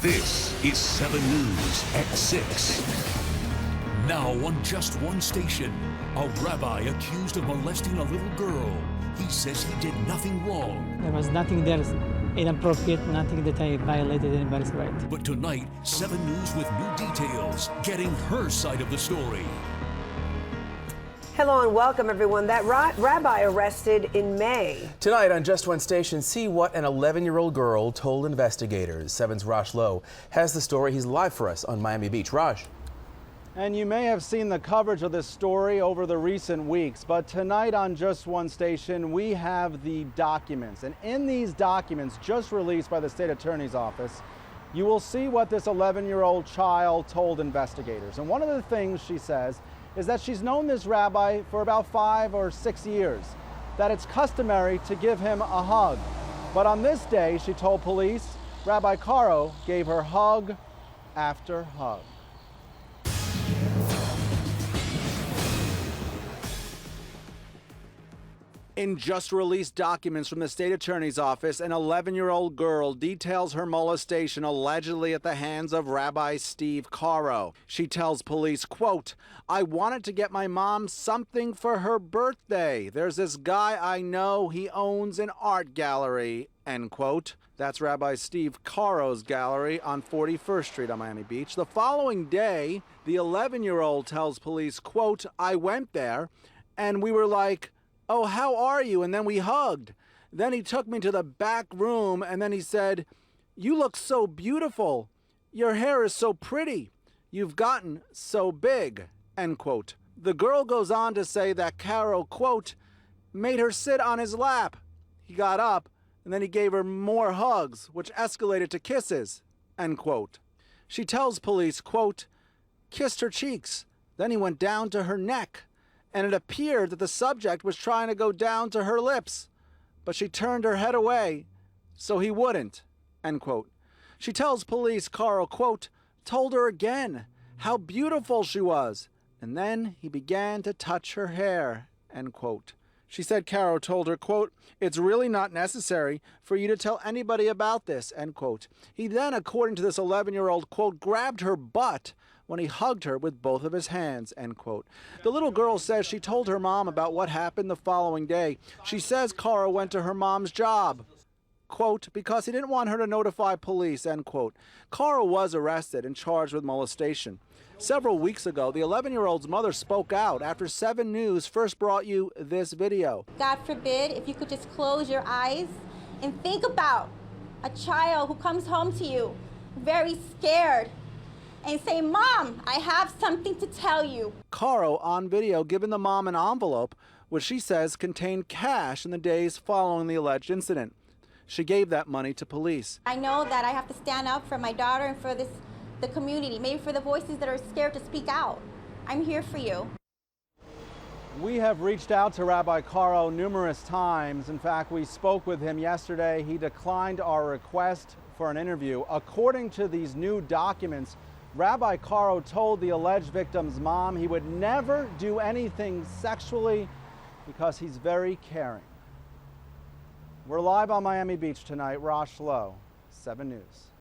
This is 7 News at 6. Now on just one station, a rabbi accused of molesting a little girl. He says he did nothing wrong. There was nothing there inappropriate, nothing that I violated anybody's right. But tonight, 7 News with new details, getting her side of the story. Hello and welcome, everyone. That rabbi arrested in May. Tonight on Just One Station, see what an 11-year-old girl told investigators. 7's Raj Lowe has the story. He's live for us on Miami Beach. Raj. And you may have seen the coverage of this story over the recent weeks, but tonight on Just One Station, we have the documents. And in these documents, just released by the state attorney's office, you will see what this 11-year-old child told investigators. And one of the things she says is that she's known this rabbi for about 5 or 6 years, that it's customary to give him a hug. But on this day, she told police, Rabbi Karro gave her hug after hug. In just released documents from the state attorney's office, an 11-year-old girl details her molestation allegedly at the hands of Rabbi Steve Karro. She tells police, quote, "I wanted to get my mom something for her birthday. There's this guy I know, he owns an art gallery," end quote. That's Rabbi Steve Karro's gallery on 41st Street on Miami Beach. The following day, the 11-year-old tells police, quote, "I went there and we were like, 'Oh, how are you?' And then we hugged. Then he took me to the back room and then he said, 'You look so beautiful. Your hair is so pretty. You've gotten so big,' end quote. The girl goes on to say that Karro, quote, made her sit on his lap. He got up and then he gave her more hugs, which escalated to kisses, end quote. She tells police, quote, kissed her cheeks. Then he went down to her neck. And it appeared that the subject was trying to go down to her lips, but she turned her head away so he wouldn't," end quote. She tells police Karro, quote, told her again how beautiful she was, and then he began to touch her hair, end quote. She said Karro told her, quote, "It's really not necessary for you to tell anybody about this," end quote. He then, according to this 11-year-old, quote, grabbed her butt when he hugged her with both of his hands, end quote. The little girl says she told her mom about what happened the following day. She says Karro went to her mom's job, quote, because he didn't want her to notify police, end quote. Karro was arrested and charged with molestation. Several weeks ago, the 11-year-old's mother spoke out after 7 News first brought you this video. God forbid if you could just close your eyes and think about a child who comes home to you very scared and say, "Mom, I have something to tell you." Karro on video giving the mom an envelope, which she says contained cash in the days following the alleged incident. She gave that money to police. I know that I have to stand up for my daughter and for the community, maybe for the voices that are scared to speak out. I'm here for you. We have reached out to Rabbi Karro numerous times. In fact, we spoke with him yesterday. He declined our request for an interview. According to these new documents, Rabbi Karro told the alleged victim's mom he would never do anything sexually because he's very caring. We're live on Miami Beach tonight. Raj Lowe, 7 News.